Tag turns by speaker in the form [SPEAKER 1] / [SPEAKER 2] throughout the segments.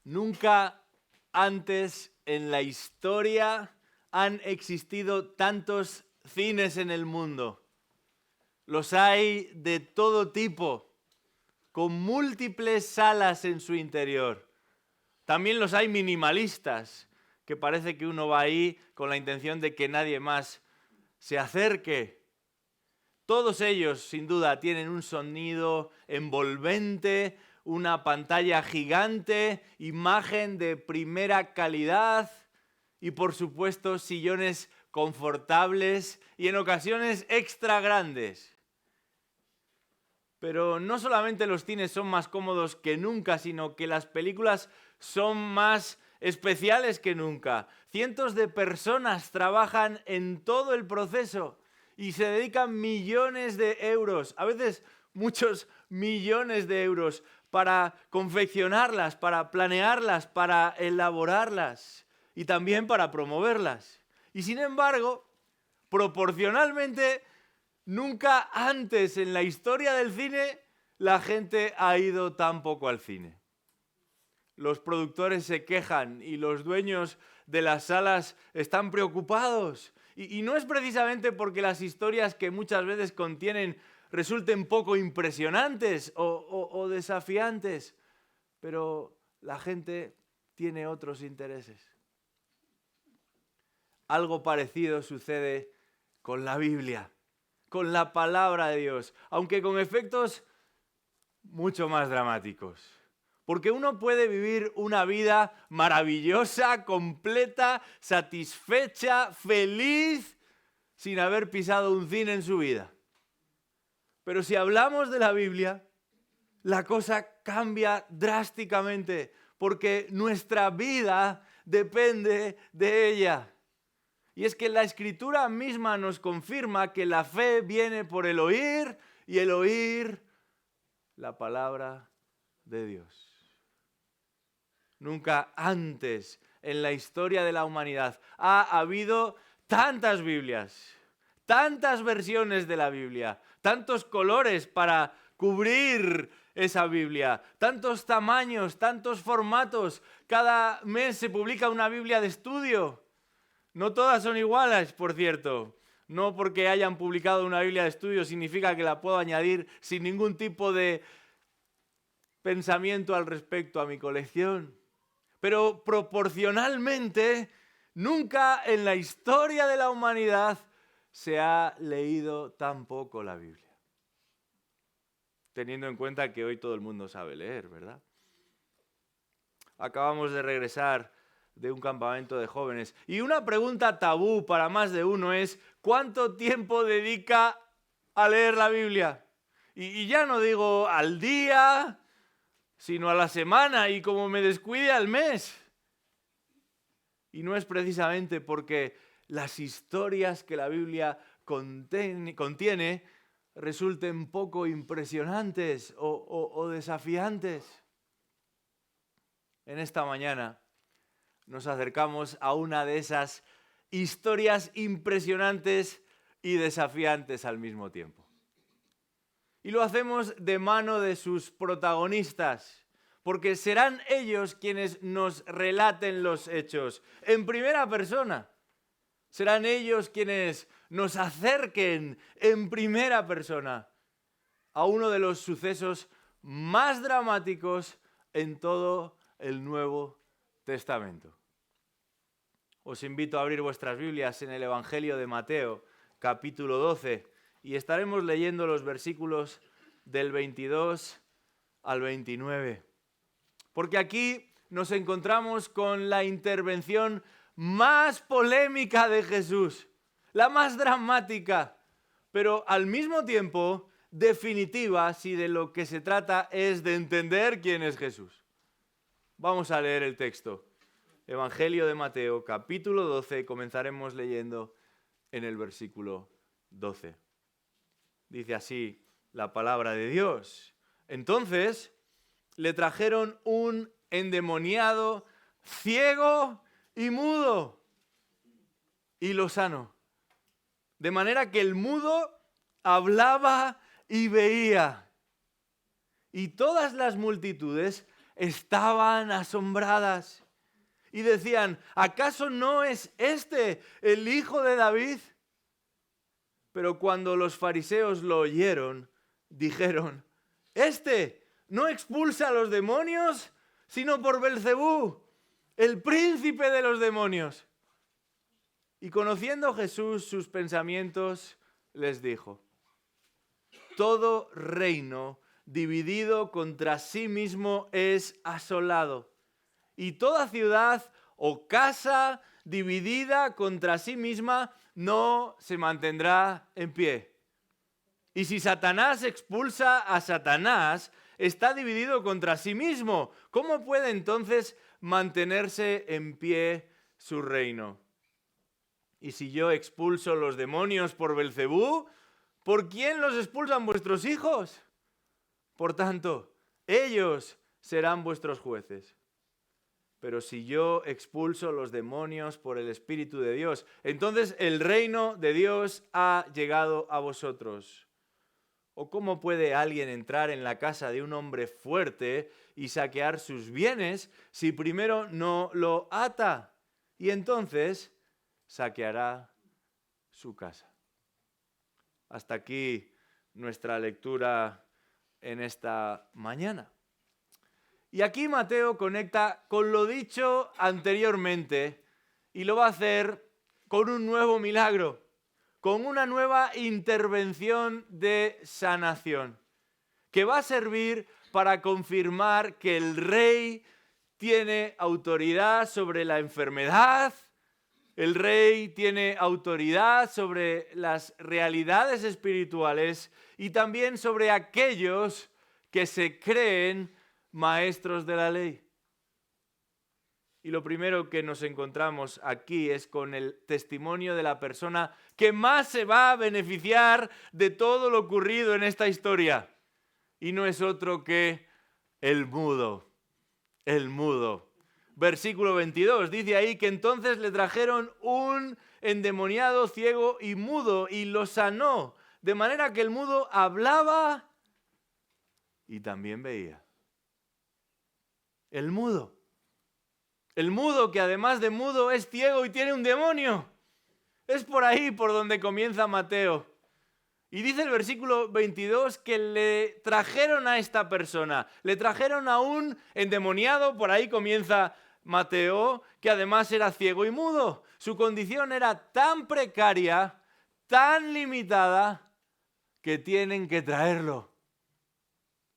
[SPEAKER 1] Nunca antes en la historia han existido tantos cines en el mundo. Los hay de todo tipo, con múltiples salas en su interior. También los hay minimalistas, que parece que uno va ahí con la intención de que nadie más se acerque. Todos ellos, sin duda, tienen un sonido envolvente, una pantalla gigante, imagen de primera calidad y, por supuesto, sillones confortables y en ocasiones extra grandes. Pero no solamente los cines son más cómodos que nunca, sino que las películas son más especiales que nunca. Cientos de personas trabajan en todo el proceso y se dedican millones de euros, a veces muchos millones de euros, para confeccionarlas, para planearlas, para elaborarlas y también para promoverlas. Y sin embargo, proporcionalmente, nunca antes en la historia del cine la gente ha ido tan poco al cine. Los productores se quejan y los dueños de las salas están preocupados. Y no es precisamente porque las historias que muchas veces contienen resulten poco impresionantes o desafiantes, pero la gente tiene otros intereses. Algo parecido sucede con la Biblia, con la palabra de Dios, aunque con efectos mucho más dramáticos. Porque uno puede vivir una vida maravillosa, completa, satisfecha, feliz, sin haber pisado un cine en su vida. Pero si hablamos de la Biblia, la cosa cambia drásticamente, porque nuestra vida depende de ella. Y es que la Escritura misma nos confirma que la fe viene por el oír y el oír la palabra de Dios. Nunca antes en la historia de la humanidad ha habido tantas Biblias, tantas versiones de la Biblia, tantos colores para cubrir esa Biblia, tantos tamaños, tantos formatos. Cada mes se publica una Biblia de estudio. No todas son iguales, por cierto. No porque hayan publicado una Biblia de estudio significa que la puedo añadir sin ningún tipo de pensamiento al respecto a mi colección. Pero proporcionalmente, nunca en la historia de la humanidad se ha leído tan poco la Biblia. Teniendo en cuenta que hoy todo el mundo sabe leer, ¿verdad? Acabamos de regresar de un campamento de jóvenes. Y una pregunta tabú para más de uno es: ¿cuánto tiempo dedica a leer la Biblia? Y ya no digo al día, sino a la semana, y como me descuide al mes. Y no es precisamente porque las historias que la Biblia contiene resulten poco impresionantes o desafiantes. En esta mañana nos acercamos a una de esas historias impresionantes y desafiantes al mismo tiempo. Y lo hacemos de mano de sus protagonistas, porque serán ellos quienes nos relaten los hechos en primera persona. Serán ellos quienes nos acerquen en primera persona a uno de los sucesos más dramáticos en todo el Nuevo Testamento. Os invito a abrir vuestras Biblias en el Evangelio de Mateo, capítulo 12, y estaremos leyendo los versículos del 22 al 29. Porque aquí nos encontramos con la intervención más polémica de Jesús, la más dramática, pero al mismo tiempo definitiva si de lo que se trata es de entender quién es Jesús. Vamos a leer el texto. Evangelio de Mateo, capítulo 12, comenzaremos leyendo en el versículo 12. Dice así la palabra de Dios. Entonces le trajeron un endemoniado, ciego y mudo, y lo sanó. De manera que el mudo hablaba y veía. Y todas las multitudes estaban asombradas y decían, ¿acaso no es este el hijo de David? Pero cuando los fariseos lo oyeron, dijeron, «Este no expulsa a los demonios, sino por Belcebú, el príncipe de los demonios». Y conociendo Jesús sus pensamientos, les dijo, «Todo reino dividido contra sí mismo es asolado, y toda ciudad o casa dividida contra sí misma no se mantendrá en pie. Y si Satanás expulsa a Satanás, está dividido contra sí mismo. ¿Cómo puede entonces mantenerse en pie su reino? Y si yo expulso los demonios por Belcebú, ¿por quién los expulsan vuestros hijos? Por tanto, ellos serán vuestros jueces. Pero si yo expulso los demonios por el Espíritu de Dios, entonces el reino de Dios ha llegado a vosotros. ¿O cómo puede alguien entrar en la casa de un hombre fuerte y saquear sus bienes si primero no lo ata? Y entonces saqueará su casa. Hasta aquí nuestra lectura en esta mañana. Y aquí Mateo conecta con lo dicho anteriormente y lo va a hacer con un nuevo milagro, con una nueva intervención de sanación, que va a servir para confirmar que el rey tiene autoridad sobre la enfermedad, el rey tiene autoridad sobre las realidades espirituales y también sobre aquellos que se creen maestros de la ley. Y lo primero que nos encontramos aquí es con el testimonio de la persona que más se va a beneficiar de todo lo ocurrido en esta historia. Y no es otro que el mudo. El mudo. Versículo 22 dice ahí que entonces le trajeron un endemoniado ciego y mudo y lo sanó, de manera que el mudo hablaba y también veía. El mudo que además de mudo es ciego y tiene un demonio. Es por ahí por donde comienza Mateo. Y dice el versículo 22 que le trajeron a esta persona, le trajeron a un endemoniado, por ahí comienza Mateo, que además era ciego y mudo. Su condición era tan precaria, tan limitada, que tienen que traerlo.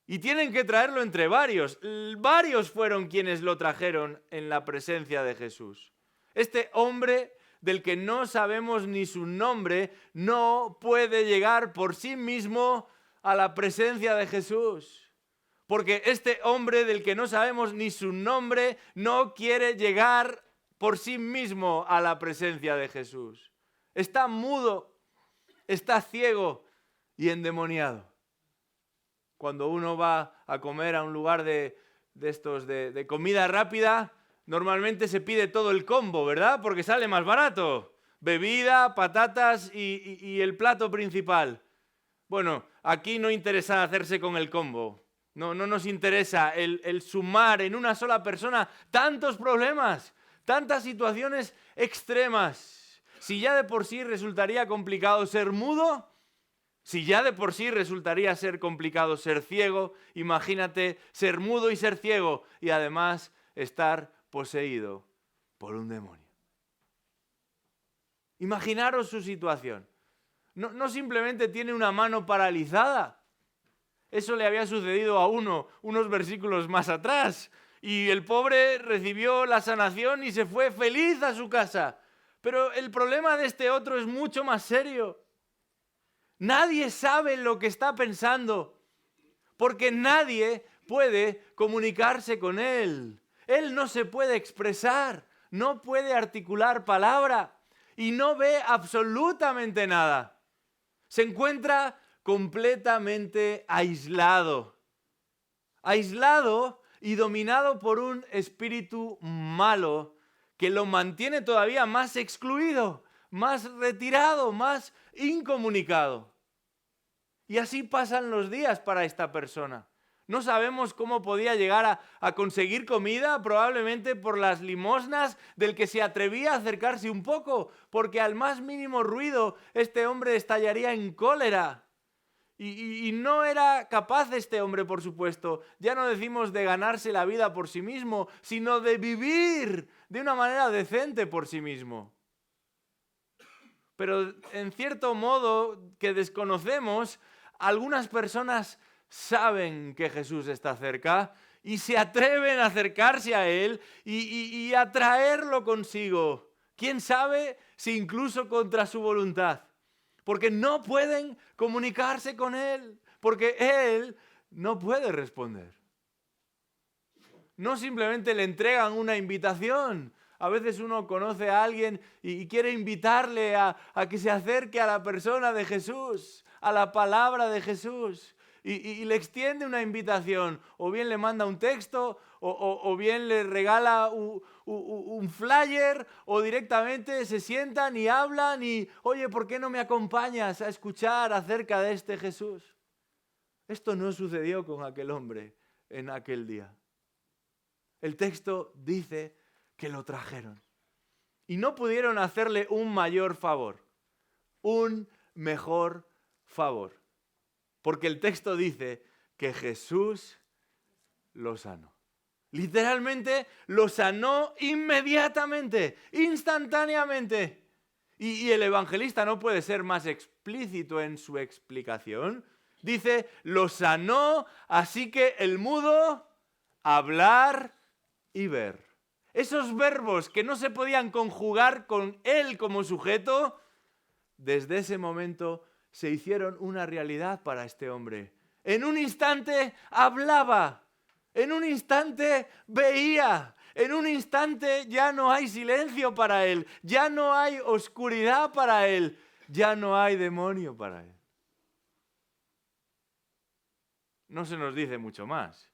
[SPEAKER 1] Y tienen que traerlo entre varios. Varios fueron quienes lo trajeron en la presencia de Jesús. Este hombre del que no sabemos ni su nombre no puede llegar por sí mismo a la presencia de Jesús. Porque este hombre del que no sabemos ni su nombre no quiere llegar por sí mismo a la presencia de Jesús. Está mudo, está ciego y endemoniado. Cuando uno va a comer a un lugar de comida rápida, normalmente se pide todo el combo, ¿verdad? Porque sale más barato. Bebida, patatas y el plato principal. Bueno, aquí no interesa hacerse con el combo. No nos interesa el sumar en una sola persona tantos problemas, tantas situaciones extremas. Si ya de por sí resultaría complicado ser mudo, si ya de por sí resultaría ser complicado ser ciego, imagínate ser mudo y ser ciego y además estar poseído por un demonio. Imaginaros su situación. No simplemente tiene una mano paralizada. Eso le había sucedido a unos versículos más atrás. Y el pobre recibió la sanación y se fue feliz a su casa. Pero el problema de este otro es mucho más serio. Nadie sabe lo que está pensando, porque nadie puede comunicarse con él. Él no se puede expresar, no puede articular palabra y no ve absolutamente nada. Se encuentra completamente aislado. Aislado y dominado por un espíritu malo que lo mantiene todavía más excluido, más retirado, más incomunicado. Y así pasan los días para esta persona. No sabemos cómo podía llegar a conseguir comida, probablemente por las limosnas del que se atrevía a acercarse un poco, porque al más mínimo ruido este hombre estallaría en cólera. Y no era capaz este hombre, por supuesto, ya no decimos de ganarse la vida por sí mismo, sino de vivir de una manera decente por sí mismo. Pero en cierto modo que desconocemos, algunas personas saben que Jesús está cerca y se atreven a acercarse a Él y a traerlo consigo. ¿Quién sabe si incluso contra su voluntad? Porque no pueden comunicarse con Él, porque Él no puede responder. No simplemente le entregan una invitación. A veces uno conoce a alguien y quiere invitarle a que se acerque a la persona de Jesús, a la palabra de Jesús. Y le extiende una invitación. O bien le manda un texto, o bien le regala un flyer, o directamente se sientan y hablan y, oye, ¿por qué no me acompañas a escuchar acerca de este Jesús? Esto no sucedió con aquel hombre en aquel día. El texto dice que lo trajeron. Y no pudieron hacerle un mayor favor, un mejor favor. Porque el texto dice que Jesús lo sanó. Literalmente lo sanó inmediatamente, instantáneamente. Y el evangelista no puede ser más explícito en su explicación. Dice, lo sanó, así que el mudo, hablar y ver. Esos verbos que no se podían conjugar con él como sujeto, desde ese momento se hicieron una realidad para este hombre. En un instante hablaba, en un instante veía, en un instante ya no hay silencio para él, ya no hay oscuridad para él, ya no hay demonio para él. No se nos dice mucho más.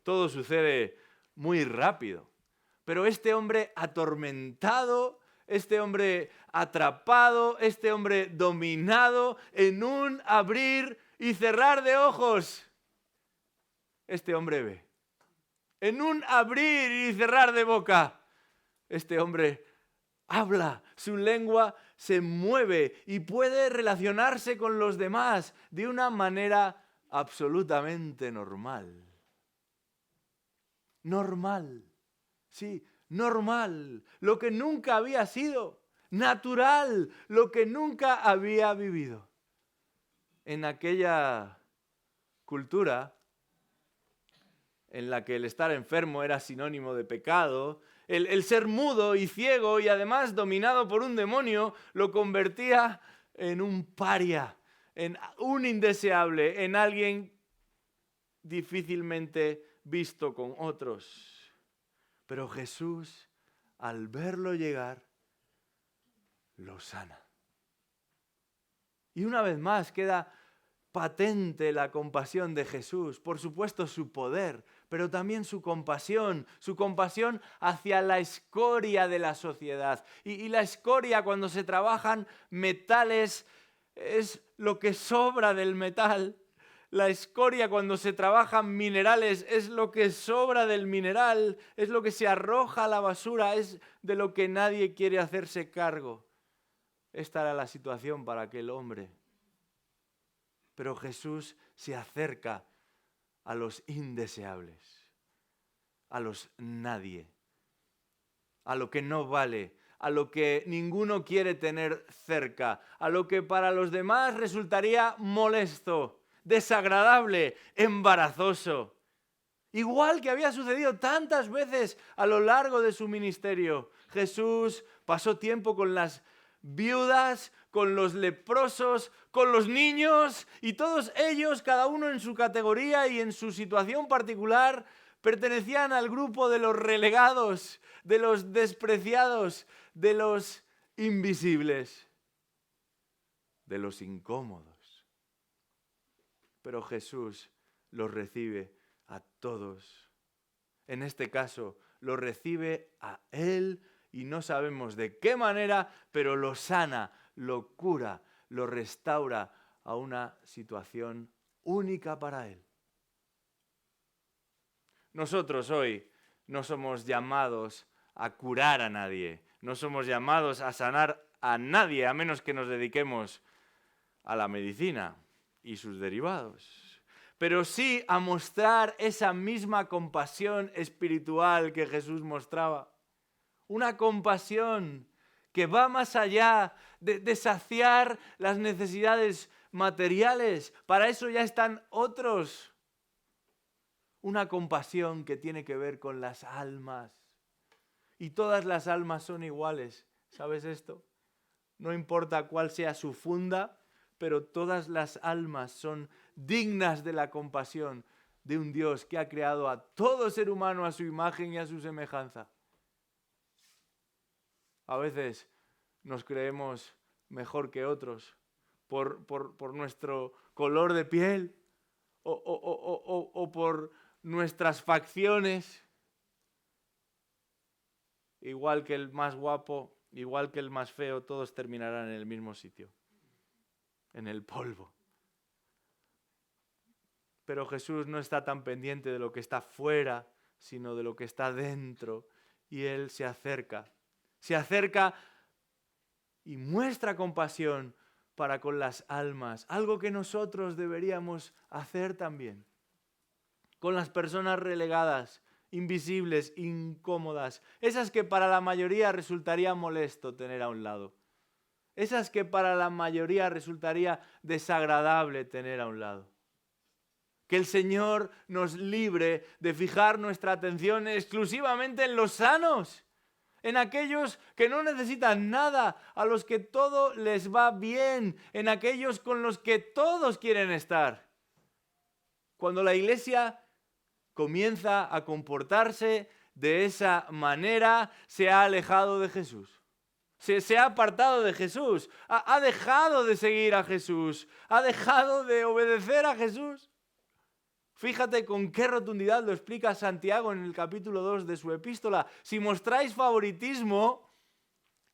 [SPEAKER 1] Todo sucede muy rápido. Pero este hombre atormentado, este hombre atrapado, este hombre dominado en un abrir y cerrar de ojos, este hombre ve. En un abrir y cerrar de boca, este hombre habla, su lengua se mueve y puede relacionarse con los demás de una manera absolutamente normal. Normal. Sí, normal, lo que nunca había sido, natural, lo que nunca había vivido. En aquella cultura en la que el estar enfermo era sinónimo de pecado, el ser mudo y ciego y además dominado por un demonio lo convertía en un paria, en un indeseable, en alguien difícilmente visto con otros. Pero Jesús, al verlo llegar, lo sana. Y una vez más queda patente la compasión de Jesús, por supuesto su poder, pero también su compasión hacia la escoria de la sociedad. Y la escoria, cuando se trabajan metales, es lo que sobra del metal. La escoria, cuando se trabajan minerales, es lo que sobra del mineral, es lo que se arroja a la basura, es de lo que nadie quiere hacerse cargo. Esta era la situación para aquel hombre. Pero Jesús se acerca a los indeseables, a los nadie, a lo que no vale, a lo que ninguno quiere tener cerca, a lo que para los demás resultaría molesto, desagradable, embarazoso. Igual que había sucedido tantas veces a lo largo de su ministerio. Jesús pasó tiempo con las viudas, con los leprosos, con los niños, y todos ellos, cada uno en su categoría y en su situación particular, pertenecían al grupo de los relegados, de los despreciados, de los invisibles, de los incómodos. Pero Jesús los recibe a todos. En este caso, los recibe a Él y no sabemos de qué manera, pero lo sana, lo cura, lo restaura a una situación única para Él. Nosotros hoy no somos llamados a curar a nadie, no somos llamados a sanar a nadie, a menos que nos dediquemos a la medicina y sus derivados. Pero sí a mostrar esa misma compasión espiritual que Jesús mostraba. Una compasión que va más allá de saciar las necesidades materiales. Para eso ya están otros. Una compasión que tiene que ver con las almas. Y todas las almas son iguales. ¿Sabes esto? No importa cuál sea su funda, pero todas las almas son dignas de la compasión de un Dios que ha creado a todo ser humano a su imagen y a su semejanza. A veces nos creemos mejor que otros por nuestro color de piel o por nuestras facciones. Igual que el más guapo, igual que el más feo, todos terminarán en el mismo sitio, en el polvo. Pero Jesús no está tan pendiente de lo que está fuera, sino de lo que está dentro. Y Él se acerca y muestra compasión para con las almas, algo que nosotros deberíamos hacer también. Con las personas relegadas, invisibles, incómodas, esas que para la mayoría resultaría molesto tener a un lado, esas que para la mayoría resultaría desagradable tener a un lado. Que el Señor nos libre de fijar nuestra atención exclusivamente en los sanos, en aquellos que no necesitan nada, a los que todo les va bien, en aquellos con los que todos quieren estar. Cuando la Iglesia comienza a comportarse de esa manera, se ha alejado de Jesús. Se ha apartado de Jesús, ha dejado de seguir a Jesús, ha dejado de obedecer a Jesús. Fíjate con qué rotundidad lo explica Santiago en el capítulo 2 de su epístola. Si mostráis favoritismo,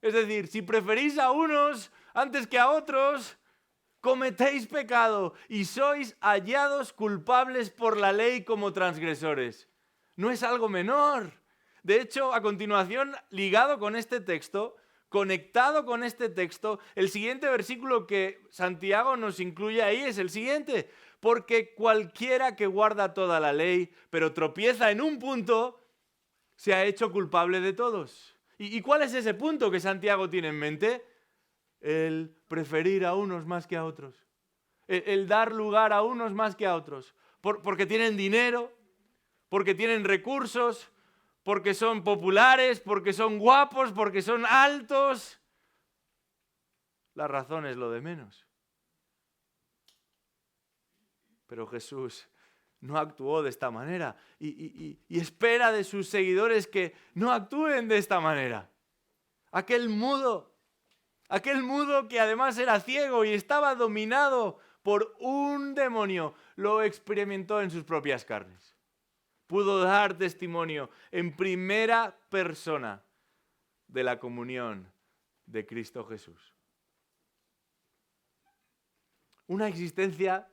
[SPEAKER 1] es decir, si preferís a unos antes que a otros, cometéis pecado y sois hallados culpables por la ley como transgresores. No es algo menor. De hecho, a continuación, ligado con este texto, conectado con este texto, el siguiente versículo que Santiago nos incluye ahí es el siguiente. Porque cualquiera que guarda toda la ley, pero tropieza en un punto, se ha hecho culpable de todos. ¿Y cuál es ese punto que Santiago tiene en mente? El preferir a unos más que a otros. El dar lugar a unos más que a otros. Porque tienen dinero, porque tienen recursos, porque son populares, porque son guapos, porque son altos. La razón es lo de menos. Pero Jesús no actuó de esta manera y espera de sus seguidores que no actúen de esta manera. Aquel mudo que además era ciego y estaba dominado por un demonio, lo experimentó en sus propias carnes. Pudo dar testimonio en primera persona de la comunión de Cristo Jesús. Una existencia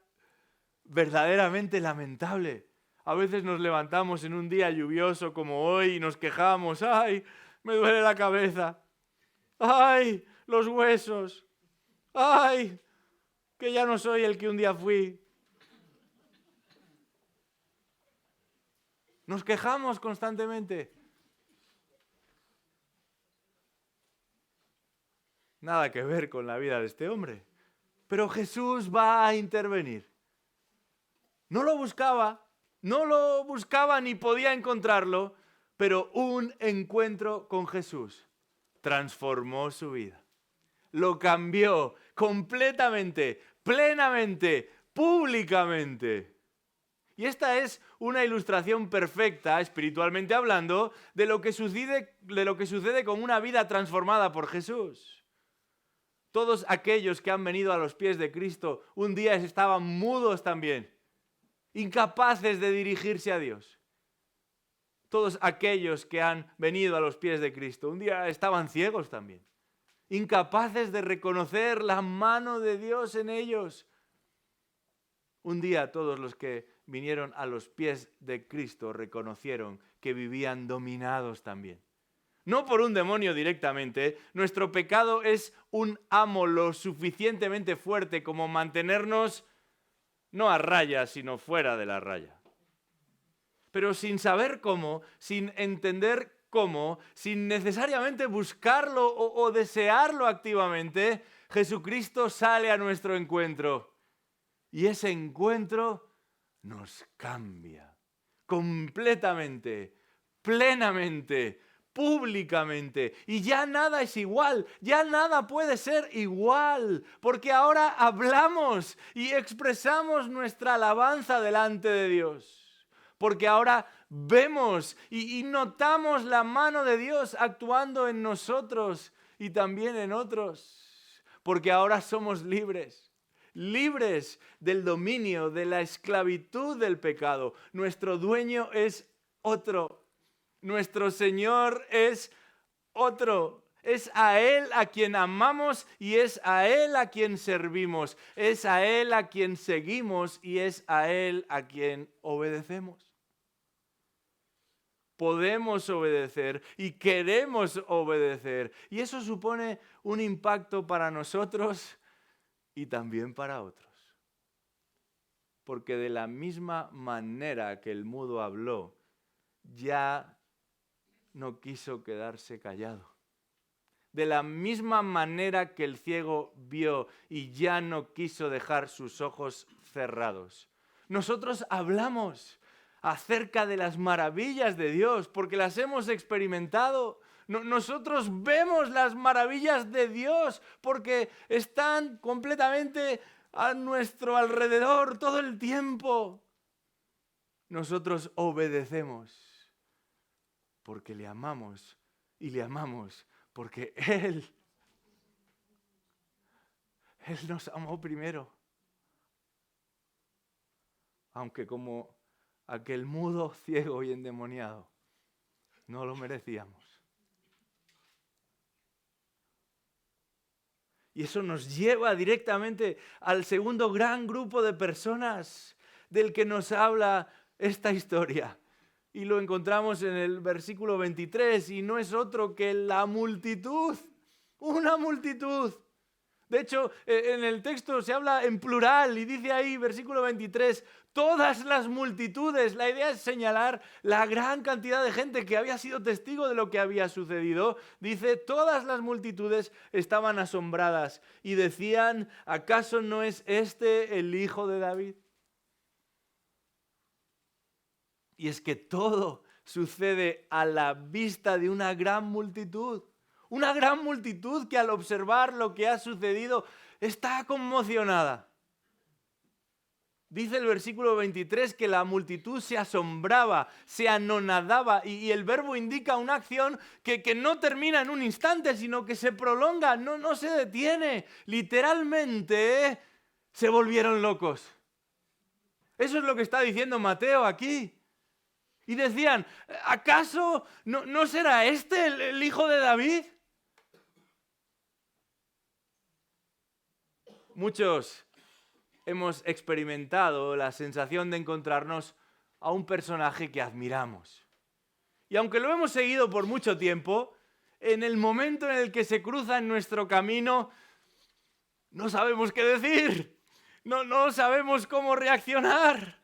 [SPEAKER 1] verdaderamente lamentable. A veces nos levantamos en un día lluvioso como hoy y nos quejamos. ¡Ay, me duele la cabeza! ¡Ay, los huesos! ¡Ay, que ya no soy el que un día fui! Nos quejamos constantemente. Nada que ver con la vida de este hombre. Pero Jesús va a intervenir. No lo buscaba ni podía encontrarlo, pero un encuentro con Jesús transformó su vida. Lo cambió completamente, plenamente, públicamente. Y esta es una ilustración perfecta, espiritualmente hablando, de lo que sucede con una vida transformada por Jesús. Todos aquellos que han venido a los pies de Cristo un día estaban mudos también, incapaces de dirigirse a Dios. Todos aquellos que han venido a los pies de Cristo un día estaban ciegos también, incapaces de reconocer la mano de Dios en ellos. Un día todos los que vinieron a los pies de Cristo, reconocieron que vivían dominados también. No por un demonio directamente, nuestro pecado es un amo lo suficientemente fuerte como mantenernos no a raya, sino fuera de la raya. Pero sin saber cómo, sin entender cómo, sin necesariamente buscarlo o desearlo activamente, Jesucristo sale a nuestro encuentro. Y ese encuentro nos cambia completamente, plenamente, públicamente. Y ya nada es igual, ya nada puede ser igual, porque ahora hablamos y expresamos nuestra alabanza delante de Dios. Porque ahora vemos y notamos la mano de Dios actuando en nosotros y también en otros. Porque ahora somos libres, libres del dominio, de la esclavitud del pecado. Nuestro dueño es otro. Nuestro Señor es otro. Es a Él a quien amamos y es a Él a quien servimos. Es a Él a quien seguimos y es a Él a quien obedecemos. Podemos obedecer y queremos obedecer. Y eso supone un impacto para nosotros y también para otros. Porque de la misma manera que el mudo habló, ya no quiso quedarse callado. De la misma manera que el ciego vio y ya no quiso dejar sus ojos cerrados. Nosotros hablamos acerca de las maravillas de Dios, porque las hemos experimentado. Nosotros vemos las maravillas de Dios, porque están completamente a nuestro alrededor todo el tiempo. Nosotros obedecemos, porque le amamos, y le amamos, porque Él nos amó primero. Aunque como aquel mudo, ciego y endemoniado, no lo merecíamos. Y eso nos lleva directamente al segundo gran grupo de personas del que nos habla esta historia. Y lo encontramos en el versículo 23, y no es otro que la multitud, una multitud. De hecho, en el texto se habla en plural y dice ahí, versículo 23, todas las multitudes. La idea es señalar la gran cantidad de gente que había sido testigo de lo que había sucedido. Dice, todas las multitudes estaban asombradas y decían, ¿acaso no es este el hijo de David? Y es que todo sucede a la vista de una gran multitud. Una gran multitud que al observar lo que ha sucedido está conmocionada. Dice el versículo 23 que la multitud se asombraba, se anonadaba y el verbo indica una acción que no termina en un instante, sino que se prolonga, no se detiene. Literalmente se volvieron locos. Eso es lo que está diciendo Mateo aquí. Y decían, ¿acaso no será este el hijo de David? Muchos hemos experimentado la sensación de encontrarnos a un personaje que admiramos. Y aunque lo hemos seguido por mucho tiempo, en el momento en el que se cruza en nuestro camino, no sabemos qué decir, no sabemos cómo reaccionar.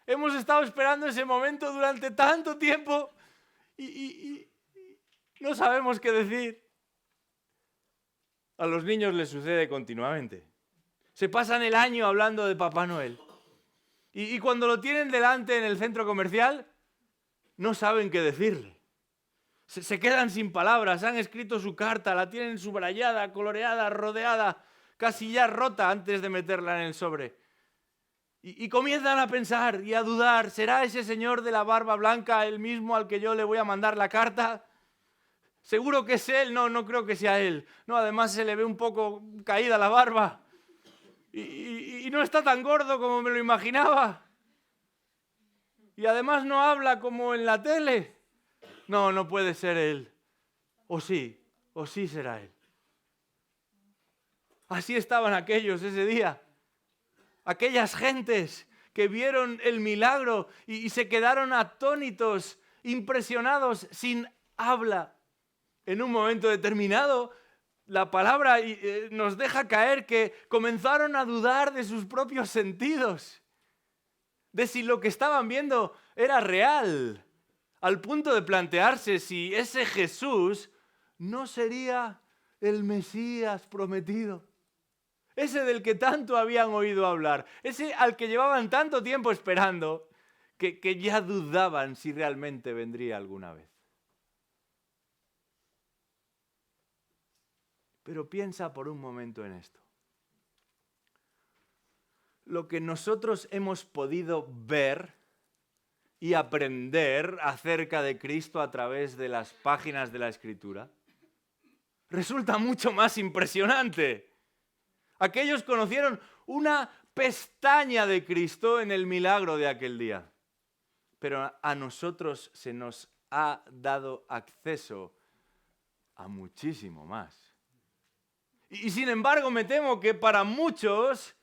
[SPEAKER 1] Hemos estado esperando ese momento durante tanto tiempo y no sabemos qué decir. A los niños les sucede continuamente. Se pasan el año hablando de Papá Noel. Y cuando lo tienen delante en el centro comercial, no saben qué decirle. Se quedan sin palabras, han escrito su carta, la tienen subrayada, coloreada, rodeada, casi ya rota antes de meterla en el sobre. Y comienzan a pensar y a dudar, ¿será ese señor de la barba blanca el mismo al que yo le voy a mandar la carta? ¿Seguro que es él? No creo que sea él. No, además se le ve un poco caída la barba. Y no está tan gordo como me lo imaginaba. Y además no habla como en la tele. No puede ser él. O sí será él. Así estaban aquellos ese día. Aquellas gentes que vieron el milagro y se quedaron atónitos, impresionados, sin habla. En un momento determinado, la palabra nos deja caer que comenzaron a dudar de sus propios sentidos, de si lo que estaban viendo era real, al punto de plantearse si ese Jesús no sería el Mesías prometido. Ese del que tanto habían oído hablar, ese al que llevaban tanto tiempo esperando, que ya dudaban si realmente vendría alguna vez. Pero piensa por un momento en esto. Lo que nosotros hemos podido ver y aprender acerca de Cristo a través de las páginas de la Escritura resulta mucho más impresionante. Aquellos conocieron una pestaña de Cristo en el milagro de aquel día. Pero a nosotros se nos ha dado acceso a muchísimo más. Y sin embargo, me temo que para muchos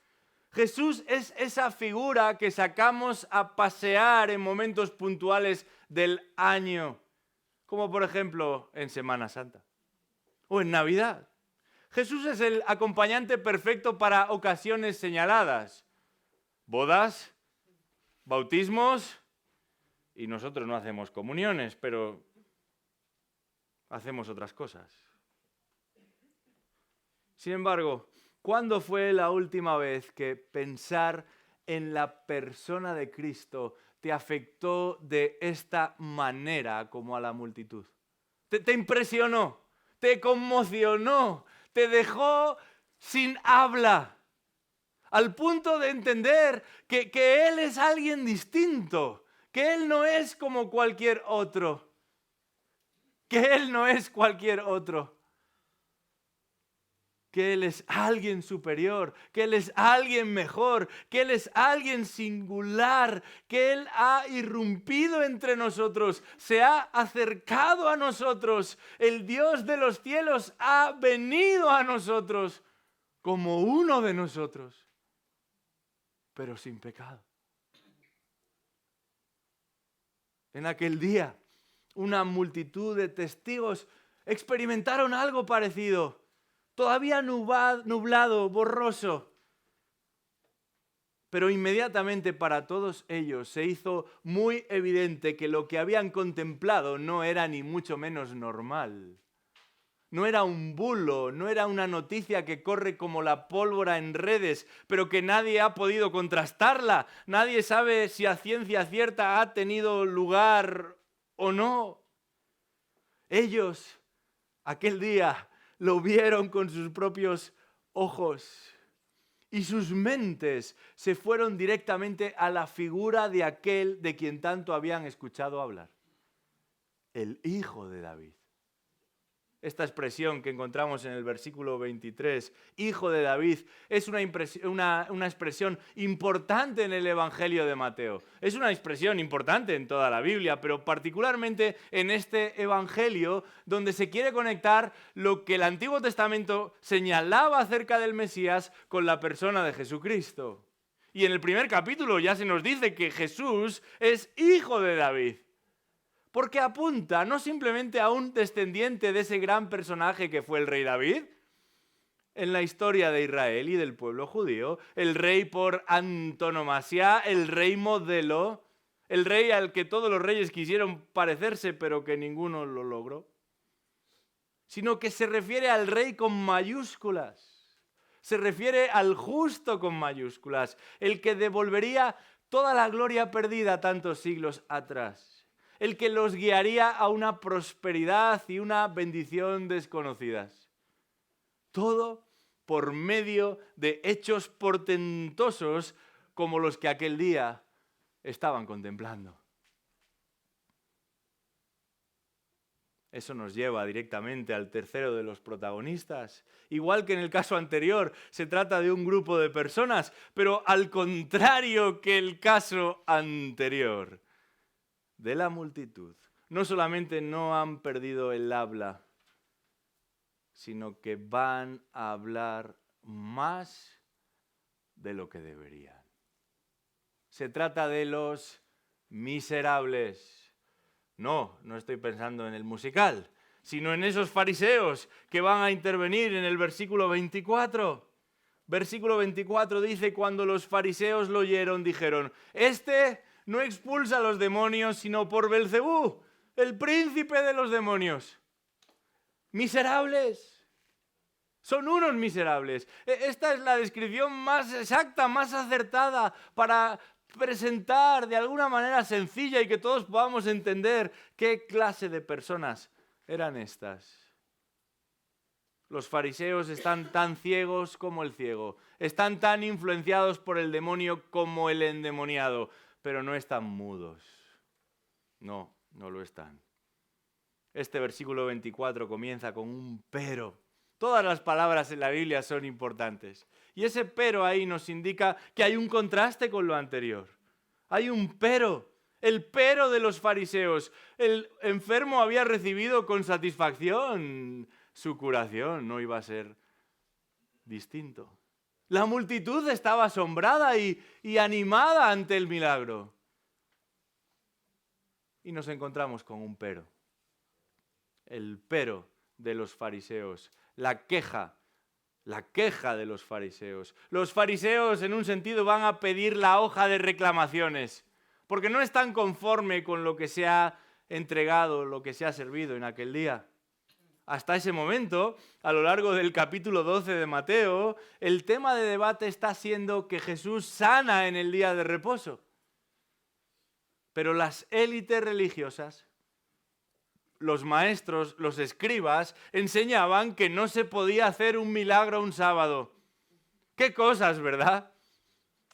[SPEAKER 1] Jesús es esa figura que sacamos a pasear en momentos puntuales del año, como por ejemplo en Semana Santa o en Navidad. Jesús es el acompañante perfecto para ocasiones señaladas. Bodas, bautismos, y nosotros no hacemos comuniones, pero hacemos otras cosas. Sin embargo, ¿cuándo fue la última vez que pensar en la persona de Cristo te afectó de esta manera como a la multitud? ¿Te impresionó? ¿Te conmocionó? ¿Te dejó sin habla? Al punto de entender que Él es alguien distinto, que Él no es como cualquier otro, que Él no es cualquier otro, que Él es alguien superior, que Él es alguien mejor, que Él es alguien singular, que Él ha irrumpido entre nosotros, se ha acercado a nosotros, el Dios de los cielos ha venido a nosotros como uno de nosotros, pero sin pecado. En aquel día, una multitud de testigos experimentaron algo parecido, todavía nublado, borroso. Pero inmediatamente para todos ellos se hizo muy evidente que lo que habían contemplado no era ni mucho menos normal. No era un bulo, no era una noticia que corre como la pólvora en redes, pero que nadie ha podido contrastarla. Nadie sabe si a ciencia cierta ha tenido lugar o no. Ellos, aquel día, lo vieron con sus propios ojos y sus mentes se fueron directamente a la figura de aquel de quien tanto habían escuchado hablar, el Hijo de David. Esta expresión que encontramos en el versículo 23, Hijo de David, es una expresión importante en el Evangelio de Mateo. Es una expresión importante en toda la Biblia, pero particularmente en este Evangelio, donde se quiere conectar lo que el Antiguo Testamento señalaba acerca del Mesías con la persona de Jesucristo. Y en el primer capítulo ya se nos dice que Jesús es Hijo de David. Porque apunta no simplemente a un descendiente de ese gran personaje que fue el rey David, en la historia de Israel y del pueblo judío, el rey por antonomasia, el rey modelo, el rey al que todos los reyes quisieron parecerse pero que ninguno lo logró, sino que se refiere al rey con mayúsculas, se refiere al justo con mayúsculas, el que devolvería toda la gloria perdida tantos siglos atrás. El que los guiaría a una prosperidad y una bendición desconocidas. Todo por medio de hechos portentosos como los que aquel día estaban contemplando. Eso nos lleva directamente al tercero de los protagonistas. Igual que en el caso anterior, se trata de un grupo de personas, pero al contrario que el caso anterior. De la multitud, no solamente no han perdido el habla, sino que van a hablar más de lo que deberían. Se trata de los miserables. No estoy pensando en el musical, sino en esos fariseos que van a intervenir en el versículo 24. Versículo 24 dice: cuando los fariseos lo oyeron, dijeron: este no expulsa a los demonios, sino por Belcebú, el príncipe de los demonios. Miserables. Son unos miserables. Esta es la descripción más exacta, más acertada para presentar de alguna manera sencilla y que todos podamos entender qué clase de personas eran estas. Los fariseos están tan ciegos como el ciego, están tan influenciados por el demonio como el endemoniado, pero no están mudos. No lo están. Este versículo 24 comienza con un pero. Todas las palabras en la Biblia son importantes. Y ese pero ahí nos indica que hay un contraste con lo anterior. Hay un pero. El pero de los fariseos. El enfermo había recibido con satisfacción su curación. No iba a ser distinto. La multitud estaba asombrada y animada ante el milagro. Y nos encontramos con un pero. El pero de los fariseos. La queja de los fariseos. Los fariseos, en un sentido, van a pedir la hoja de reclamaciones, porque no están conformes con lo que se ha entregado, lo que se ha servido en aquel día. Hasta ese momento, a lo largo del capítulo 12 de Mateo, el tema de debate está siendo que Jesús sana en el día de reposo. Pero las élites religiosas, los maestros, los escribas, enseñaban que no se podía hacer un milagro un sábado. ¡Qué cosas!, ¿verdad?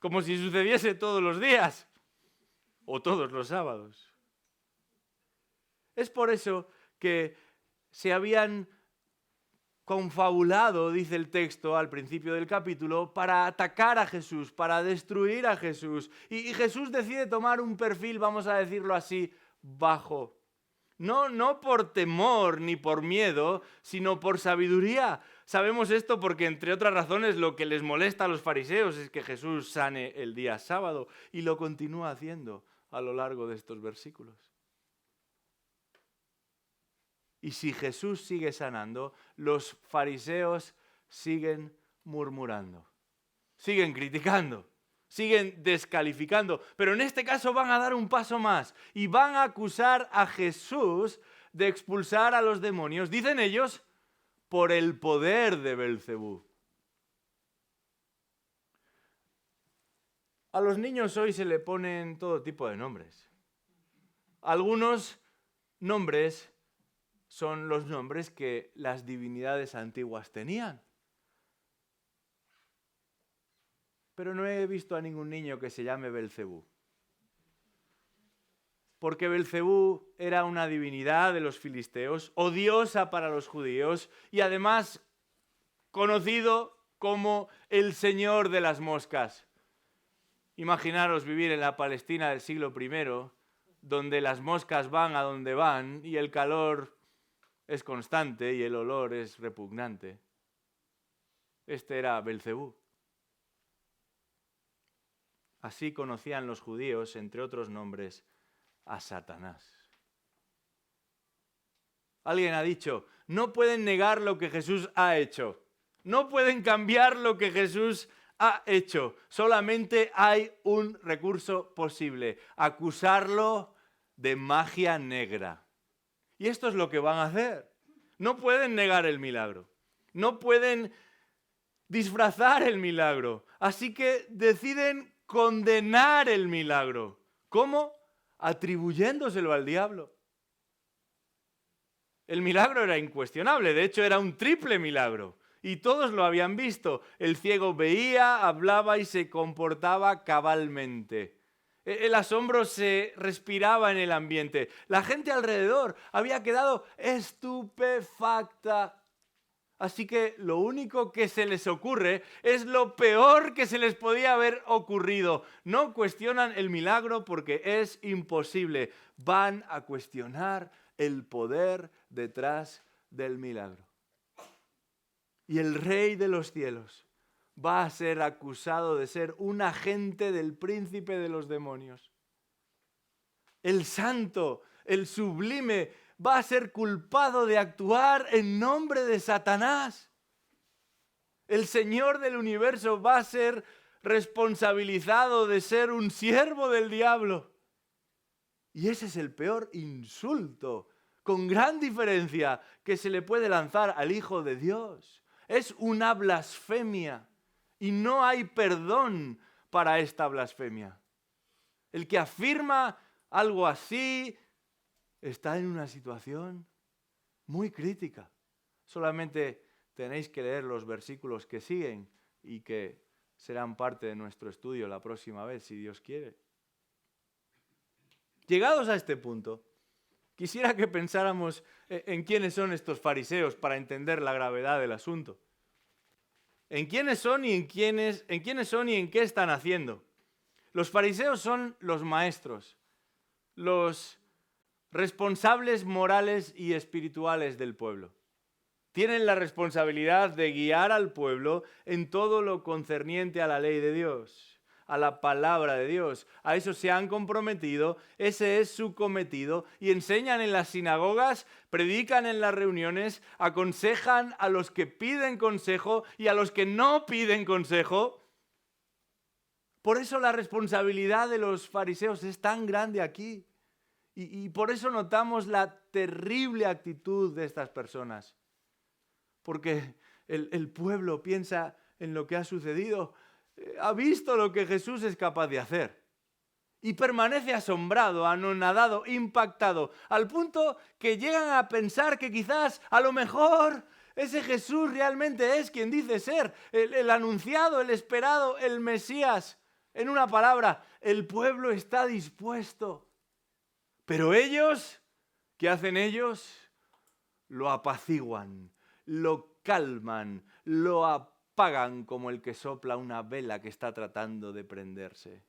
[SPEAKER 1] Como si sucediese todos los días o todos los sábados. Es por eso que se habían confabulado, dice el texto al principio del capítulo, para atacar a Jesús, para destruir a Jesús. Y Jesús decide tomar un perfil, vamos a decirlo así, bajo. No por temor ni por miedo, sino por sabiduría. Sabemos esto porque, entre otras razones, lo que les molesta a los fariseos es que Jesús sane el día sábado, y lo continúa haciendo a lo largo de estos versículos. Y si Jesús sigue sanando, los fariseos siguen murmurando, siguen criticando, siguen descalificando, pero en este caso van a dar un paso más y van a acusar a Jesús de expulsar a los demonios, dicen ellos, por el poder de Belcebú. A los niños hoy se le ponen todo tipo de nombres. Algunos nombres son los nombres que las divinidades antiguas tenían. Pero no he visto a ningún niño que se llame Belcebú. Porque Belcebú era una divinidad de los filisteos, odiosa para los judíos y además conocido como el señor de las moscas. Imaginaros vivir en la Palestina del siglo I, donde las moscas van a donde van y el calor es constante y el olor es repugnante. Este era Belcebú. Así conocían los judíos, entre otros nombres, a Satanás. Alguien ha dicho, no pueden negar lo que Jesús ha hecho. No pueden cambiar lo que Jesús ha hecho. Solamente hay un recurso posible: acusarlo de magia negra. Y esto es lo que van a hacer. No pueden negar el milagro. No pueden disfrazar el milagro. Así que deciden condenar el milagro. ¿Cómo? Atribuyéndoselo al diablo. El milagro era incuestionable. De hecho, era un triple milagro. Y todos lo habían visto. El ciego veía, hablaba y se comportaba cabalmente. El asombro se respiraba en el ambiente. La gente alrededor había quedado estupefacta. Así que lo único que se les ocurre es lo peor que se les podía haber ocurrido. No cuestionan el milagro porque es imposible. Van a cuestionar el poder detrás del milagro. Y el Rey de los cielos va a ser acusado de ser un agente del príncipe de los demonios. El santo, el sublime, va a ser culpado de actuar en nombre de Satanás. El Señor del universo va a ser responsabilizado de ser un siervo del diablo. Y ese es el peor insulto, con gran diferencia, que se le puede lanzar al Hijo de Dios. Es una blasfemia y no hay perdón para esta blasfemia. El que afirma algo así está en una situación muy crítica. Solamente tenéis que leer los versículos que siguen y que serán parte de nuestro estudio la próxima vez, si Dios quiere. Llegados a este punto, quisiera que pensáramos en quiénes son estos fariseos para entender la gravedad del asunto. En quiénes son y en qué están haciendo. Los fariseos son los maestros, los responsables morales y espirituales del pueblo. Tienen la responsabilidad de guiar al pueblo en todo lo concerniente a la ley de Dios, a la palabra de Dios. A eso se han comprometido, ese es su cometido, y enseñan en las sinagogas, predican en las reuniones, aconsejan a los que piden consejo y a los que no piden consejo. Por eso la responsabilidad de los fariseos es tan grande aquí. Y por eso notamos la terrible actitud de estas personas. Porque el pueblo piensa en lo que ha sucedido, ha visto lo que Jesús es capaz de hacer. Y permanece asombrado, anonadado, impactado, al punto que llegan a pensar que quizás, a lo mejor, ese Jesús realmente es quien dice ser, el anunciado, el esperado, el Mesías. En una palabra, el pueblo está dispuesto. Pero ellos, ¿qué hacen ellos? Lo apaciguan, lo calman, lo apagan como el que sopla una vela que está tratando de prenderse.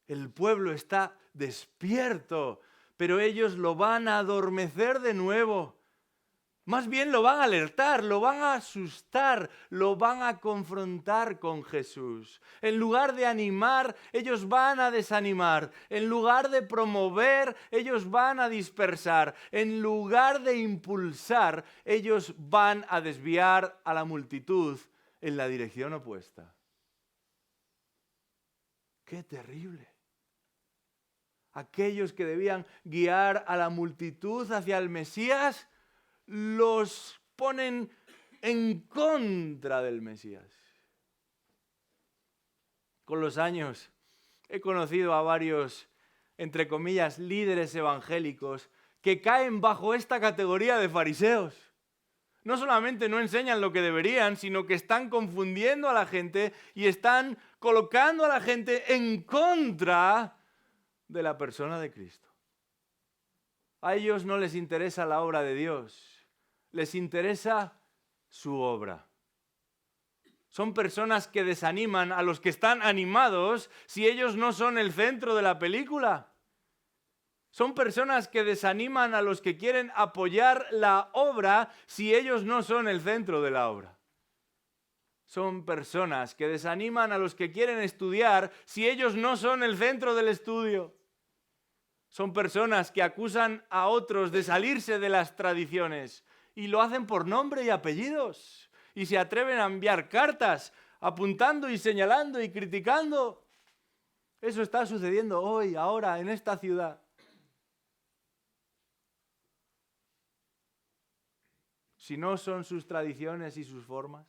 [SPEAKER 1] El pueblo está despierto, pero ellos lo van a adormecer de nuevo. Más bien lo van a alertar, lo van a asustar, lo van a confrontar con Jesús. En lugar de animar, ellos van a desanimar. En lugar de promover, ellos van a dispersar. En lugar de impulsar, ellos van a desviar a la multitud en la dirección opuesta. ¡Qué terrible! Aquellos que debían guiar a la multitud hacia el Mesías, los ponen en contra del Mesías. Con los años he conocido a varios, entre comillas, líderes evangélicos que caen bajo esta categoría de fariseos. No solamente no enseñan lo que deberían, sino que están confundiendo a la gente y están colocando a la gente en contra de la persona de Cristo. A ellos no les interesa la obra de Dios. Les interesa su obra. Son personas que desaniman a los que están animados si ellos no son el centro de la película. Son personas que desaniman a los que quieren apoyar la obra si ellos no son el centro de la obra. Son personas que desaniman a los que quieren estudiar si ellos no son el centro del estudio. Son personas que acusan a otros de salirse de las tradiciones. Y lo hacen por nombre y apellidos. Y se atreven a enviar cartas apuntando y señalando y criticando. Eso está sucediendo hoy, ahora, en esta ciudad. Si no son sus tradiciones y sus formas,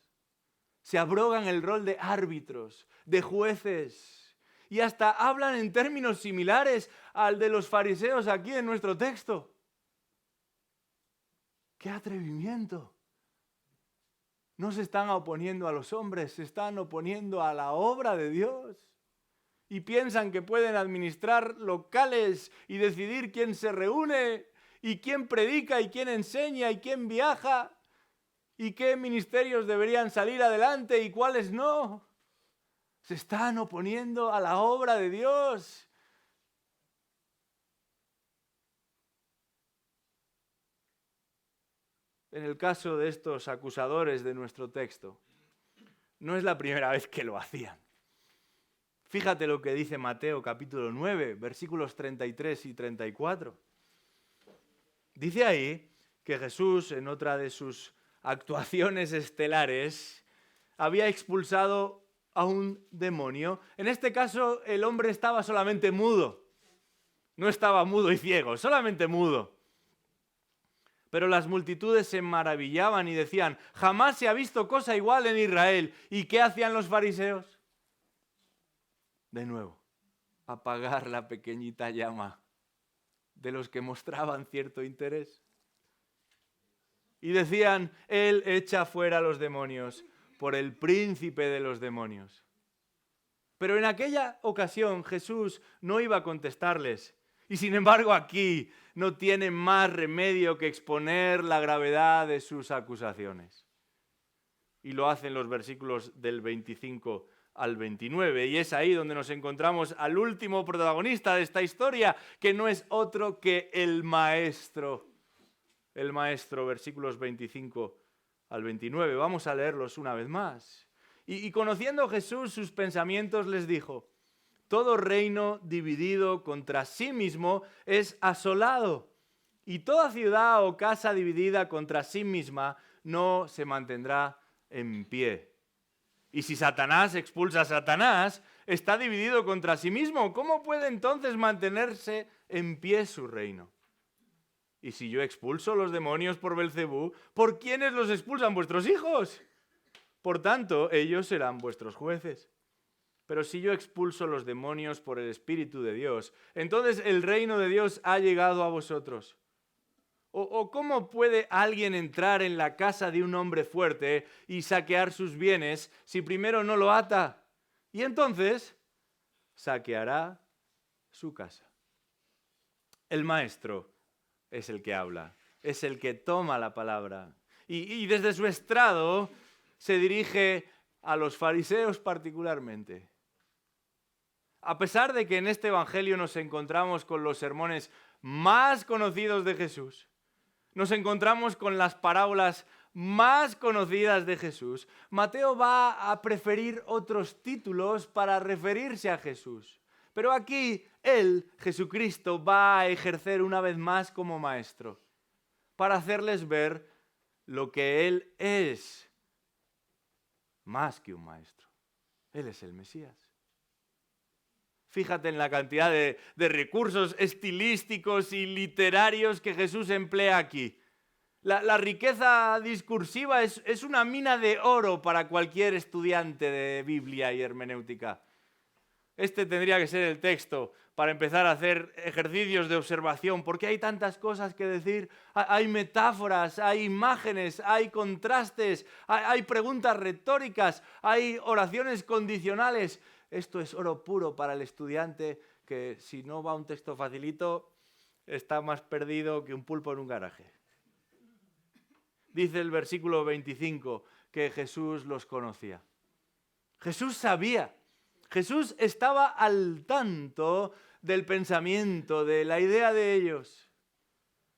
[SPEAKER 1] se abrogan el rol de árbitros, de jueces. Y hasta hablan en términos similares al de los fariseos aquí en nuestro texto. ¡Qué atrevimiento! No se están oponiendo a los hombres, se están oponiendo a la obra de Dios. Y piensan que pueden administrar locales y decidir quién se reúne, y quién predica, y quién enseña, y quién viaja, y qué ministerios deberían salir adelante y cuáles no. Se están oponiendo a la obra de Dios. En el caso de estos acusadores de nuestro texto, no es la primera vez que lo hacían. Fíjate lo que dice Mateo capítulo 9, versículos 33 y 34. Dice ahí que Jesús, en otra de sus actuaciones estelares, había expulsado a un demonio. En este caso, el hombre estaba solamente mudo. No estaba mudo y ciego, solamente mudo. Pero las multitudes se maravillaban y decían, jamás se ha visto cosa igual en Israel. ¿Y qué hacían los fariseos? De nuevo, apagar la pequeñita llama de los que mostraban cierto interés. Y decían, Él echa fuera a los demonios por el príncipe de los demonios. Pero en aquella ocasión Jesús no iba a contestarles. Y sin embargo aquí no tiene más remedio que exponer la gravedad de sus acusaciones. Y lo hace en los versículos del 25 al 29. Y es ahí donde nos encontramos al último protagonista de esta historia, que no es otro que el Maestro. El Maestro, versículos 25 al 29. Vamos a leerlos una vez más. Y conociendo Jesús sus pensamientos, les dijo, todo reino dividido contra sí mismo es asolado, y toda ciudad o casa dividida contra sí misma no se mantendrá en pie. Y si Satanás expulsa a Satanás, está dividido contra sí mismo. ¿Cómo puede entonces mantenerse en pie su reino? Y si yo expulso los demonios por Belcebú, ¿por quiénes los expulsan vuestros hijos? Por tanto, ellos serán vuestros jueces. Pero si yo expulso los demonios por el Espíritu de Dios, entonces el reino de Dios ha llegado a vosotros. ¿O cómo puede alguien entrar en la casa de un hombre fuerte y saquear sus bienes si primero no lo ata? Y entonces saqueará su casa. El maestro es el que habla, es el que toma la palabra. Y desde su estrado se dirige a los fariseos particularmente. A pesar de que en este evangelio nos encontramos con los sermones más conocidos de Jesús, nos encontramos con las parábolas más conocidas de Jesús, Mateo va a preferir otros títulos para referirse a Jesús. Pero aquí él, Jesucristo, va a ejercer una vez más como maestro, para hacerles ver lo que él es, más que un maestro. Él es el Mesías. Fíjate en la cantidad de recursos estilísticos y literarios que Jesús emplea aquí. La riqueza discursiva es una mina de oro para cualquier estudiante de Biblia y hermenéutica. Este tendría que ser el texto para empezar a hacer ejercicios de observación, porque hay tantas cosas que decir, hay metáforas, hay imágenes, hay contrastes, hay preguntas retóricas, hay oraciones condicionales. Esto es oro puro para el estudiante que si no va a un texto facilito está más perdido que un pulpo en un garaje. Dice el versículo 25 que Jesús los conocía. Jesús sabía, Jesús estaba al tanto del pensamiento, de la idea de ellos.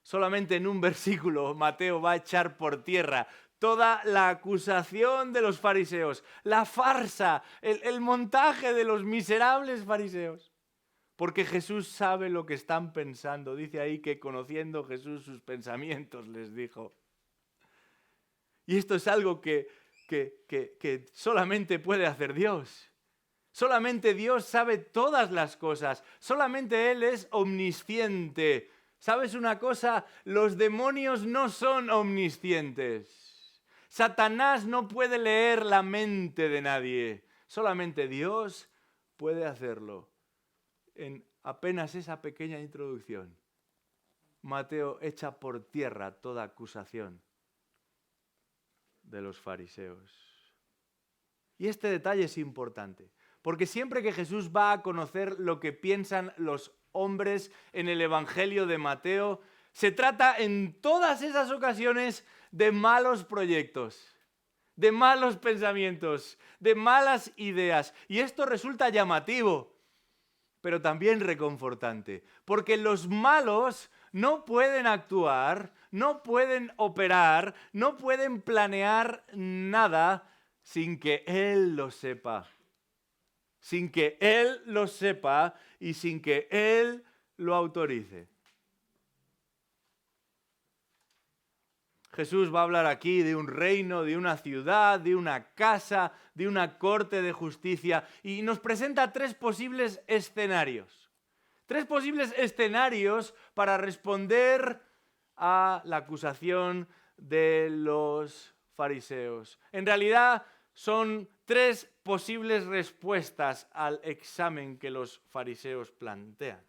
[SPEAKER 1] Solamente en un versículo Mateo va a echar por tierra toda la acusación de los fariseos, la farsa, el montaje de los miserables fariseos. Porque Jesús sabe lo que están pensando. Dice ahí que conociendo Jesús sus pensamientos les dijo. Y esto es algo que solamente puede hacer Dios. Solamente Dios sabe todas las cosas. Solamente Él es omnisciente. ¿Sabes una cosa? Los demonios no son omniscientes. Satanás no puede leer la mente de nadie. Solamente Dios puede hacerlo. En apenas esa pequeña introducción, Mateo echa por tierra toda acusación de los fariseos. Y este detalle es importante, porque siempre que Jesús va a conocer lo que piensan los hombres en el Evangelio de Mateo, se trata en todas esas ocasiones de malos proyectos, de malos pensamientos, de malas ideas. Y esto resulta llamativo, pero también reconfortante, porque los malos no pueden actuar, no pueden operar, no pueden planear nada sin que Él lo sepa. Sin que Él lo sepa y sin que Él lo autorice. Jesús va a hablar aquí de un reino, de una ciudad, de una casa, de una corte de justicia y nos presenta tres posibles escenarios. Tres posibles escenarios para responder a la acusación de los fariseos. En realidad son tres posibles respuestas al examen que los fariseos plantean.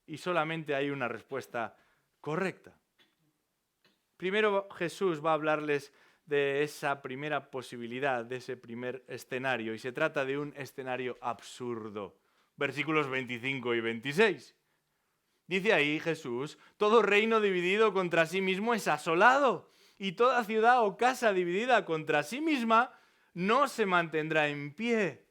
[SPEAKER 1] Y solamente hay una respuesta correcta. Primero Jesús va a hablarles de esa primera posibilidad, de ese primer escenario, y se trata de un escenario absurdo. Versículos 25 y 26. Dice ahí Jesús: todo reino dividido contra sí mismo es asolado, y toda ciudad o casa dividida contra sí misma no se mantendrá en pie.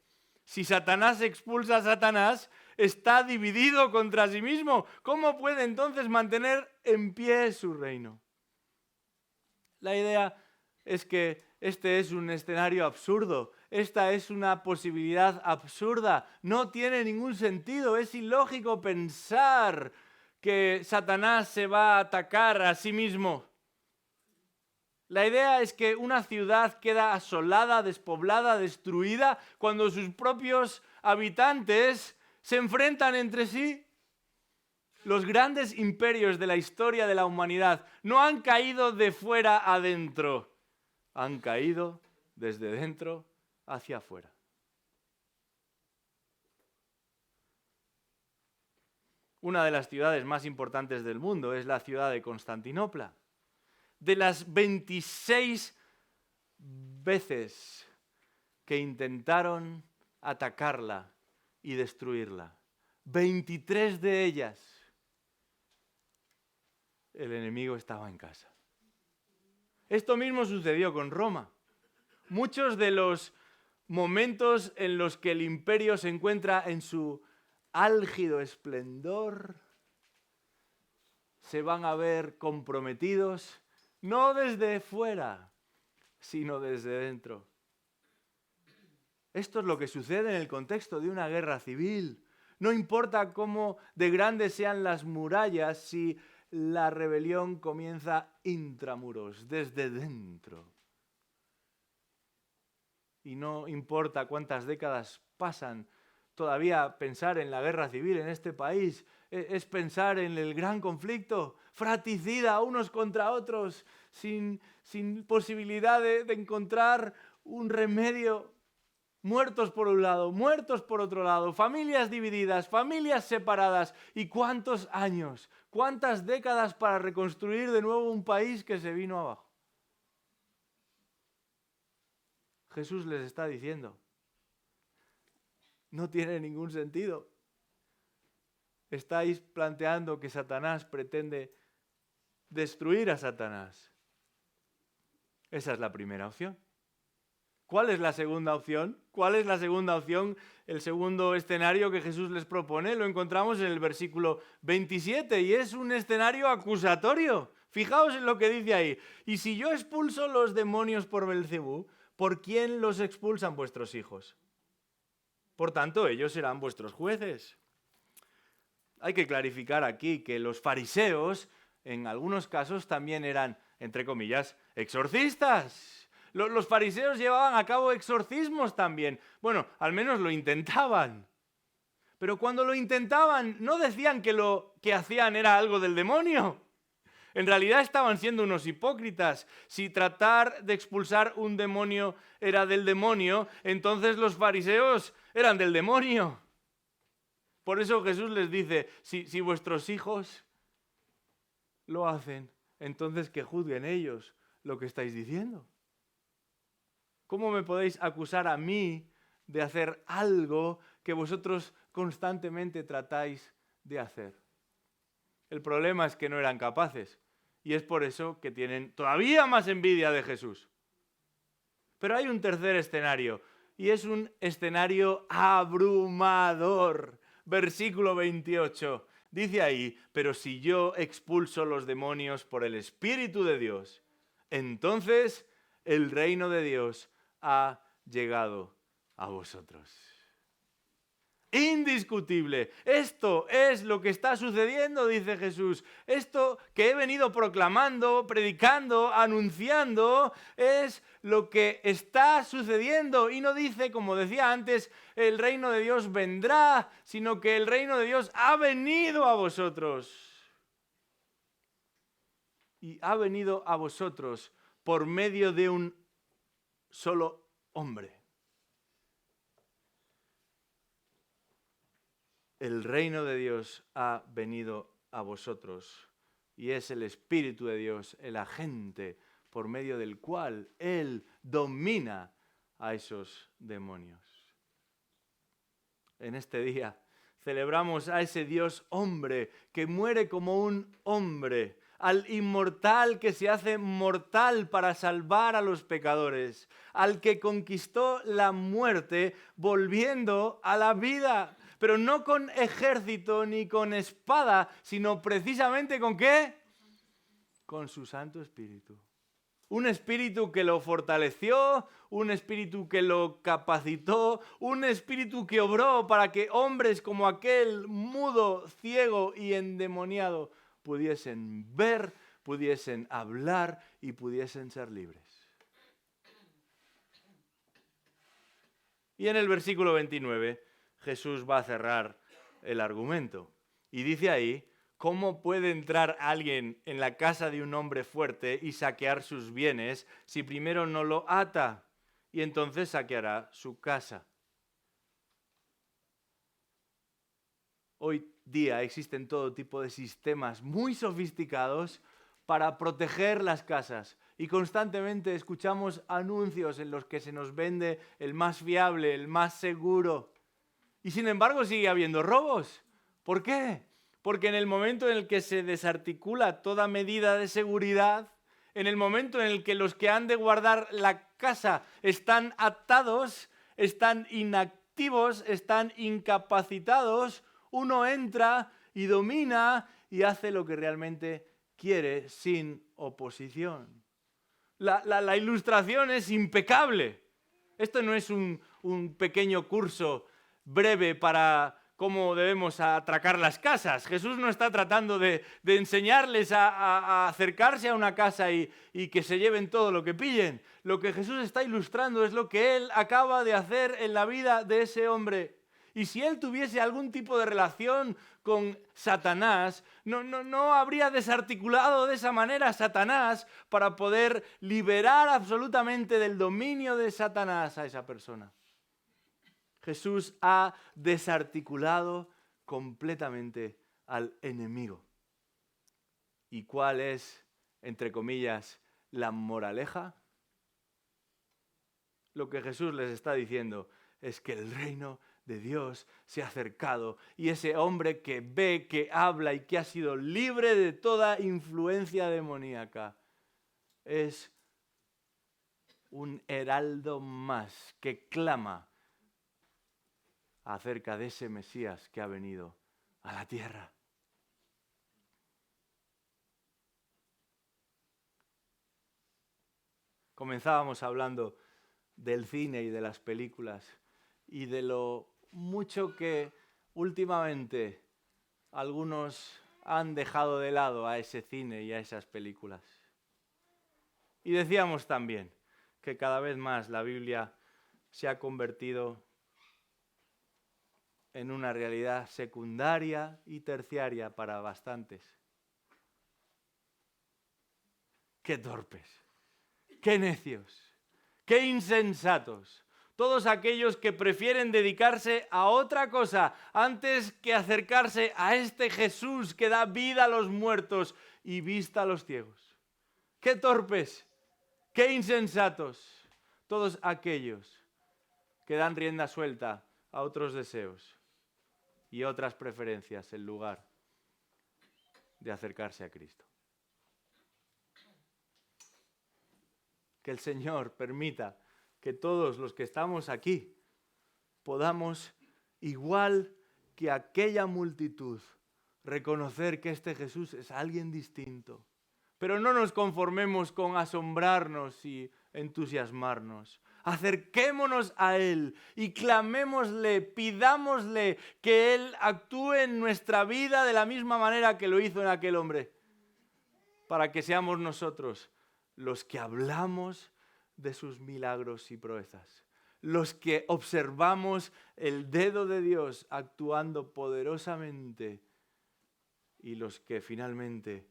[SPEAKER 1] Si Satanás expulsa a Satanás, está dividido contra sí mismo. ¿Cómo puede entonces mantener en pie su reino? La idea es que este es un escenario absurdo. Esta es una posibilidad absurda. No tiene ningún sentido. Es ilógico pensar que Satanás se va a atacar a sí mismo. La idea es que una ciudad queda asolada, despoblada, destruida, cuando sus propios habitantes se enfrentan entre sí. Los grandes imperios de la historia de la humanidad no han caído de fuera adentro, han caído desde dentro hacia afuera. Una de las ciudades más importantes del mundo es la ciudad de Constantinopla. De las 26 veces que intentaron atacarla y destruirla, 23 de ellas, el enemigo estaba en casa. Esto mismo sucedió con Roma. Muchos de los momentos en los que el imperio se encuentra en su álgido esplendor se van a ver comprometidos no desde fuera, sino desde dentro. Esto es lo que sucede en el contexto de una guerra civil. No importa cómo de grandes sean las murallas, si la rebelión comienza intramuros, desde dentro. Y no importa cuántas décadas pasan, todavía pensar en la guerra civil en este país es pensar en el gran conflicto, fratricida unos contra otros, sin posibilidad de encontrar un remedio. Muertos por un lado, muertos por otro lado, familias divididas, familias separadas. ¿Y cuántos años, cuántas décadas para reconstruir de nuevo un país que se vino abajo? Jesús les está diciendo, no tiene ningún sentido. Estáis planteando que Satanás pretende destruir a Satanás. Esa es la primera opción. ¿Cuál es la segunda opción? ¿Cuál es la segunda opción? El segundo escenario que Jesús les propone lo encontramos en el versículo 27 y es un escenario acusatorio. Fijaos en lo que dice ahí. Y si yo expulso los demonios por Beelzebú, ¿por quién los expulsan vuestros hijos? Por tanto, ellos serán vuestros jueces. Hay que clarificar aquí que los fariseos, en algunos casos, también eran, entre comillas, exorcistas. Los fariseos llevaban a cabo exorcismos también. Bueno, al menos lo intentaban. Pero cuando lo intentaban, no decían que lo que hacían era algo del demonio. En realidad estaban siendo unos hipócritas. Si tratar de expulsar un demonio era del demonio, entonces los fariseos eran del demonio. Por eso Jesús les dice, si vuestros hijos lo hacen, entonces que juzguen ellos lo que estáis diciendo. ¿Cómo me podéis acusar a mí de hacer algo que vosotros constantemente tratáis de hacer? El problema es que no eran capaces y es por eso que tienen todavía más envidia de Jesús. Pero hay un tercer escenario y es un escenario abrumador. Versículo 28 dice ahí, pero si yo expulso los demonios por el Espíritu de Dios, entonces el reino de Dios ha llegado a vosotros. Indiscutible. Esto es lo que está sucediendo, dice Jesús. Esto que he venido proclamando, predicando, anunciando, es lo que está sucediendo. Y no dice, como decía antes, el reino de Dios vendrá, sino que el reino de Dios ha venido a vosotros. Y ha venido a vosotros por medio de un solo hombre. El reino de Dios ha venido a vosotros y es el Espíritu de Dios, el agente por medio del cual Él domina a esos demonios. En este día celebramos a ese Dios hombre que muere como un hombre, al inmortal que se hace mortal para salvar a los pecadores, al que conquistó la muerte volviendo a la vida. Pero no con ejército ni con espada, sino precisamente ¿con qué? Con su Santo Espíritu. Un espíritu que lo fortaleció, un espíritu que lo capacitó, un espíritu que obró para que hombres como aquel mudo, ciego y endemoniado pudiesen ver, pudiesen hablar y pudiesen ser libres. Y en el versículo 29... Jesús va a cerrar el argumento. Y dice ahí, ¿cómo puede entrar alguien en la casa de un hombre fuerte y saquear sus bienes si primero no lo ata? Y entonces saqueará su casa. Hoy día existen todo tipo de sistemas muy sofisticados para proteger las casas. Y constantemente escuchamos anuncios en los que se nos vende el más fiable, el más seguro. Y sin embargo sigue habiendo robos. ¿Por qué? Porque en el momento en el que se desarticula toda medida de seguridad, en el momento en el que los que han de guardar la casa están atados, están inactivos, están incapacitados, uno entra y domina y hace lo que realmente quiere sin oposición. La ilustración es impecable. Esto no es un pequeño curso breve para cómo debemos atracar las casas. Jesús no está tratando de enseñarles a acercarse a una casa y que se lleven todo lo que pillen. Lo que Jesús está ilustrando es lo que Él acaba de hacer en la vida de ese hombre. Y si Él tuviese algún tipo de relación con Satanás, no habría desarticulado de esa manera a Satanás para poder liberar absolutamente del dominio de Satanás a esa persona. Jesús ha desarticulado completamente al enemigo. ¿Y cuál es, entre comillas, la moraleja? Lo que Jesús les está diciendo es que el reino de Dios se ha acercado y ese hombre que ve, que habla y que ha sido libre de toda influencia demoníaca es un heraldo más que clama acerca de ese Mesías que ha venido a la tierra. Comenzábamos hablando del cine y de las películas y de lo mucho que últimamente algunos han dejado de lado a ese cine y a esas películas. Y decíamos también que cada vez más la Biblia se ha convertido en una realidad secundaria y terciaria para bastantes. ¡Qué torpes! ¡Qué necios! ¡Qué insensatos! Todos aquellos que prefieren dedicarse a otra cosa antes que acercarse a este Jesús que da vida a los muertos y vista a los ciegos. ¡Qué torpes! ¡Qué insensatos! Todos aquellos que dan rienda suelta a otros deseos y otras preferencias en lugar de acercarse a Cristo. Que el Señor permita que todos los que estamos aquí podamos, igual que aquella multitud, reconocer que este Jesús es alguien distinto. Pero no nos conformemos con asombrarnos y entusiasmarnos. Acerquémonos a Él y clamémosle, pidámosle que Él actúe en nuestra vida de la misma manera que lo hizo en aquel hombre, para que seamos nosotros los que hablamos de sus milagros y proezas, los que observamos el dedo de Dios actuando poderosamente y los que finalmente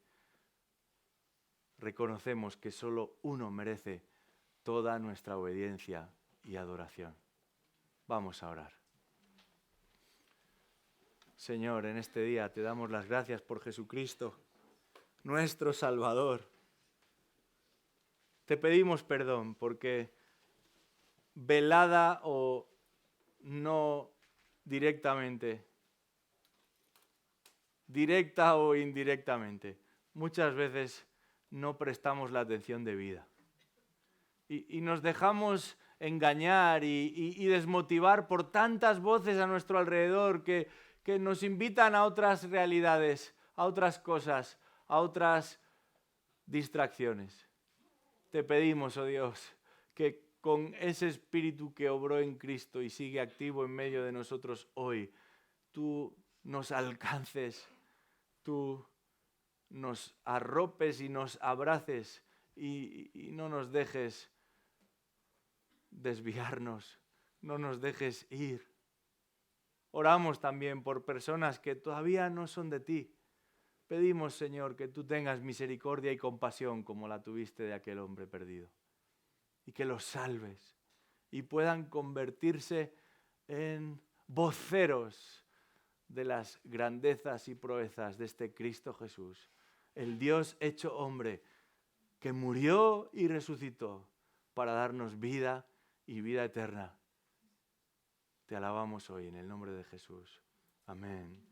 [SPEAKER 1] reconocemos que solo uno merece toda nuestra obediencia y adoración. Vamos a orar. Señor, en este día te damos las gracias por Jesucristo, nuestro Salvador. Te pedimos perdón porque velada o no directamente, directa o indirectamente, muchas veces no prestamos la atención debida. Y nos dejamos engañar y desmotivar por tantas voces a nuestro alrededor que nos invitan a otras realidades, a otras cosas, a otras distracciones. Te pedimos, oh Dios, que con ese espíritu que obró en Cristo y sigue activo en medio de nosotros hoy, tú nos alcances, tú nos arropes y nos abraces y no nos dejes desviarnos, no nos dejes ir. Oramos también por personas que todavía no son de ti. Pedimos, Señor, que tú tengas misericordia y compasión como la tuviste de aquel hombre perdido y que los salves y puedan convertirse en voceros de las grandezas y proezas de este Cristo Jesús, el Dios hecho hombre que murió y resucitó para darnos vida y vida eterna. Te alabamos hoy en el nombre de Jesús. Amén.